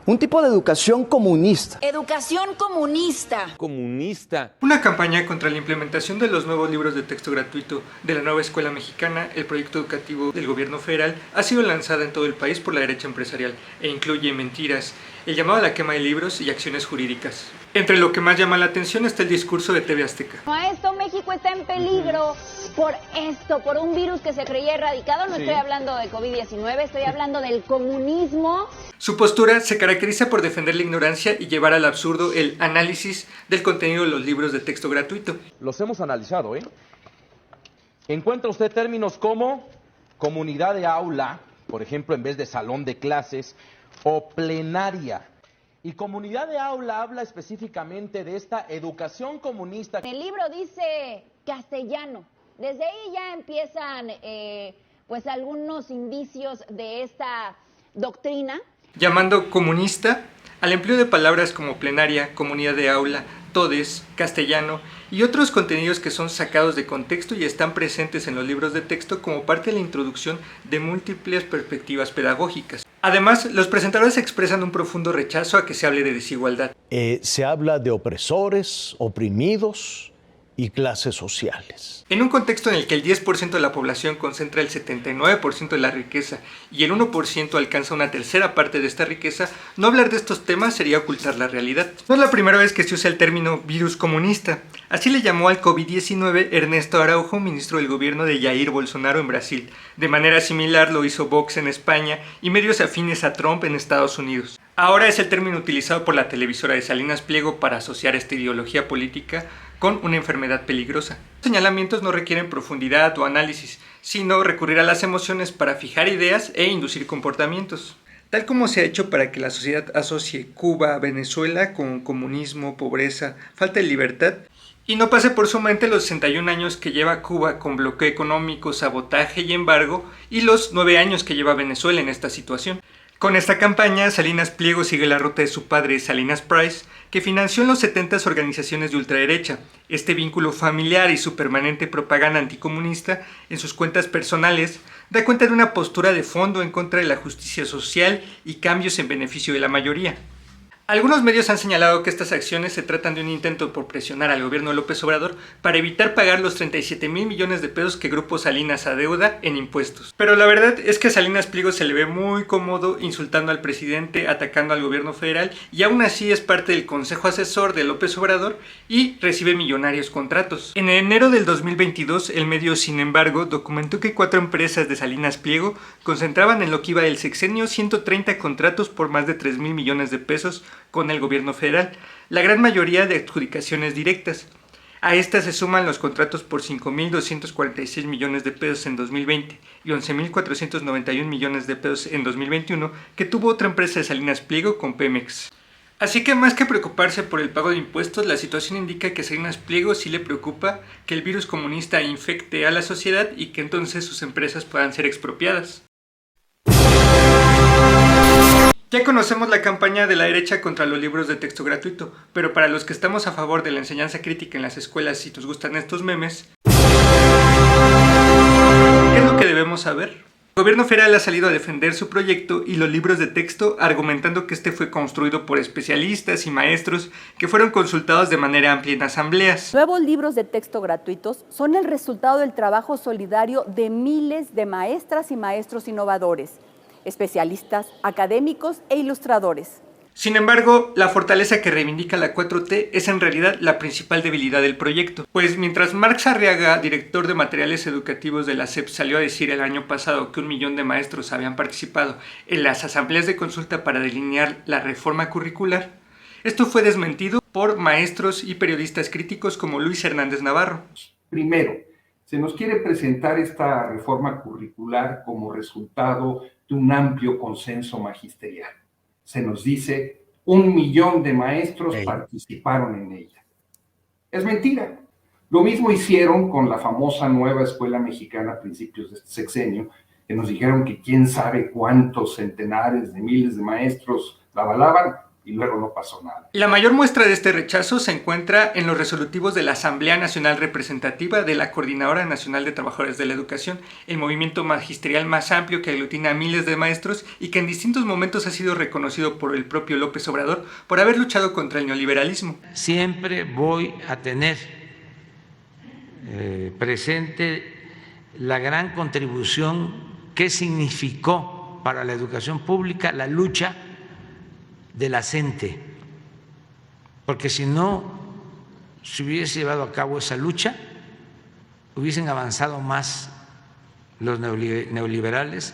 un tipo de educación comunista. Educación comunista. Comunista. Una campaña contra la implementación de los nuevos libros de texto gratuito de la nueva escuela mexicana, el proyecto educativo del gobierno federal, ha sido lanzada en todo el país por la derecha empresarial e incluye mentiras, el llamado a la quema de libros y acciones jurídicas. Entre lo que más llama la atención está el discurso de TV Azteca. Maestro, México está en peligro por un virus que se creía erradicado. No estoy hablando de COVID-19, estoy hablando del comunismo. Su postura se caracteriza por defender la ignorancia y llevar al absurdo el análisis del contenido de los libros de texto gratuito. Los hemos analizado, ¿eh? ¿Encuentra usted términos como comunidad de aula, por ejemplo, en vez de salón de clases, o plenaria? Y comunidad de aula habla específicamente de esta educación comunista. El libro dice castellano. Desde ahí ya empiezan pues algunos indicios de esta doctrina. Llamando comunista al empleo de palabras como plenaria, comunidad de aula, todes, castellano y otros contenidos que son sacados de contexto y están presentes en los libros de texto como parte de la introducción de múltiples perspectivas pedagógicas. Además, los presentadores expresan un profundo rechazo a que se hable de desigualdad. Se habla de opresores, oprimidos y clases sociales. En un contexto en el que el 10% de la población concentra el 79% de la riqueza y el 1% alcanza una tercera parte de esta riqueza, no hablar de estos temas sería ocultar la realidad. No es la primera vez que se usa el término virus comunista. Así le llamó al COVID-19 Ernesto Araujo, ministro del gobierno de Jair Bolsonaro en Brasil. De manera similar lo hizo Vox en España y medios afines a Trump en Estados Unidos. Ahora es el término utilizado por la televisora de Salinas Pliego para asociar esta ideología política con una enfermedad peligrosa. Los señalamientos no requieren profundidad o análisis, sino recurrir a las emociones para fijar ideas e inducir comportamientos. Tal como se ha hecho para que la sociedad asocie Cuba a Venezuela con comunismo, pobreza, falta de libertad, y no pase por su mente los 61 años que lleva Cuba con bloqueo económico, sabotaje y embargo, y los 9 años que lleva Venezuela en esta situación. Con esta campaña, Salinas Pliego sigue la ruta de su padre, Salinas Price, que financió en los 70s organizaciones de ultraderecha. Este vínculo familiar y su permanente propaganda anticomunista en sus cuentas personales da cuenta de una postura de fondo en contra de la justicia social y cambios en beneficio de la mayoría. Algunos medios han señalado que estas acciones se tratan de un intento por presionar al gobierno de López Obrador para evitar pagar los 37,000 millones de pesos que Grupo Salinas adeuda en impuestos. Pero la verdad es que a Salinas Pliego se le ve muy cómodo insultando al presidente, atacando al gobierno federal y aún así es parte del consejo asesor de López Obrador y recibe millonarios contratos. En enero del 2022, el medio, sin embargo, documentó que 4 empresas de Salinas Pliego concentraban en lo que iba del sexenio 130 contratos por más de 3,000 millones de pesos con el gobierno federal, la gran mayoría de adjudicaciones directas. A estas se suman los contratos por 5,246 millones de pesos en 2020 y 11,491 millones de pesos en 2021 que tuvo otra empresa de Salinas Pliego con Pemex. Así que más que preocuparse por el pago de impuestos, la situación indica que a Salinas Pliego sí le preocupa que el virus comunista infecte a la sociedad y que entonces sus empresas puedan ser expropiadas. Ya conocemos la campaña de la derecha contra los libros de texto gratuito, pero para los que estamos a favor de la enseñanza crítica en las escuelas y nos gustan estos memes, ¿qué es lo que debemos saber? El gobierno federal ha salido a defender su proyecto y los libros de texto argumentando que este fue construido por especialistas y maestros que fueron consultados de manera amplia en asambleas. Nuevos libros de texto gratuitos son el resultado del trabajo solidario de miles de maestras y maestros innovadores, especialistas, académicos e ilustradores. Sin embargo, la fortaleza que reivindica la 4T es en realidad la principal debilidad del proyecto, pues mientras Marx Arriaga, director de materiales educativos de la SEP, salió a decir el año pasado que 1 millón de maestros habían participado en las asambleas de consulta para delinear la reforma curricular, esto fue desmentido por maestros y periodistas críticos como Luis Hernández Navarro. Primero, se nos quiere presentar esta reforma curricular como resultado de un amplio consenso magisterial. Se nos dice 1 millón de maestros participaron en ella. Es mentira. Lo mismo hicieron con la famosa nueva escuela mexicana a principios de este sexenio, que nos dijeron que quién sabe cuántos centenares de miles de maestros la avalaban, y luego no pasó nada. La mayor muestra de este rechazo se encuentra en los resolutivos de la Asamblea Nacional Representativa de la Coordinadora Nacional de Trabajadores de la Educación, el movimiento magisterial más amplio que aglutina a miles de maestros y que en distintos momentos ha sido reconocido por el propio López Obrador por haber luchado contra el neoliberalismo. Siempre voy a tener presente la gran contribución que significó para la educación pública la lucha de la CENTE, porque si no se hubiese llevado a cabo esa lucha, hubiesen avanzado más los neoliberales.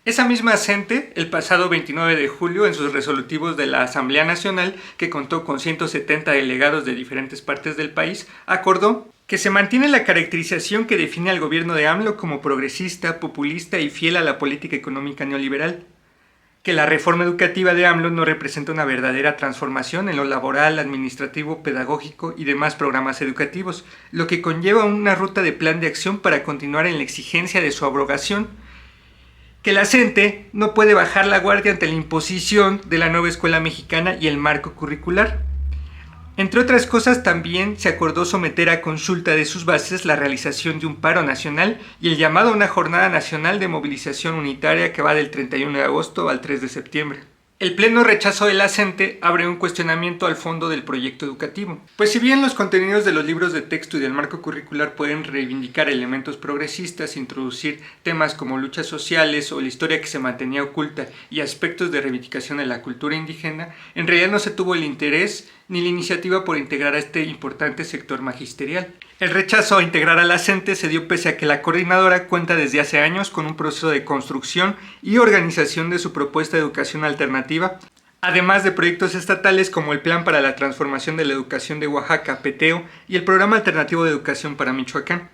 Esa misma CENTE, el pasado 29 de julio, en sus resolutivos de la Asamblea Nacional, que contó con 170 delegados de diferentes partes del país, acordó que se mantiene la caracterización que define al gobierno de AMLO como progresista, populista y fiel a la política económica neoliberal, que la reforma educativa de AMLO no representa una verdadera transformación en lo laboral, administrativo, pedagógico y demás programas educativos, lo que conlleva una ruta de plan de acción para continuar en la exigencia de su abrogación, que la CENTE no puede bajar la guardia ante la imposición de la nueva escuela mexicana y el marco curricular. Entre otras cosas, también se acordó someter a consulta de sus bases la realización de un paro nacional y el llamado a una jornada nacional de movilización unitaria que va del 31 de agosto al 3 de septiembre. El pleno rechazo de la CENTE abre un cuestionamiento al fondo del proyecto educativo. Pues si bien los contenidos de los libros de texto y del marco curricular pueden reivindicar elementos progresistas, introducir temas como luchas sociales o la historia que se mantenía oculta y aspectos de reivindicación de la cultura indígena, en realidad no se tuvo el interés ni la iniciativa por integrar a este importante sector magisterial. El rechazo a integrar a la CENTE se dio pese a que la coordinadora cuenta desde hace años con un proceso de construcción y organización de su propuesta de educación alternativa, además de proyectos estatales como el Plan para la Transformación de la Educación de Oaxaca, PTEO, y el Programa Alternativo de Educación para Michoacán.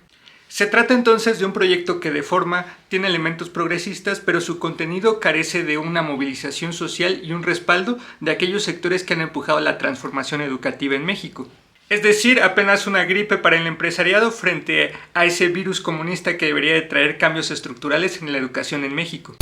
Se trata entonces de un proyecto que de forma tiene elementos progresistas, pero su contenido carece de una movilización social y un respaldo de aquellos sectores que han empujado la transformación educativa en México. Es decir, apenas una gripe para el empresariado frente a ese virus comunista que debería de traer cambios estructurales en la educación en México.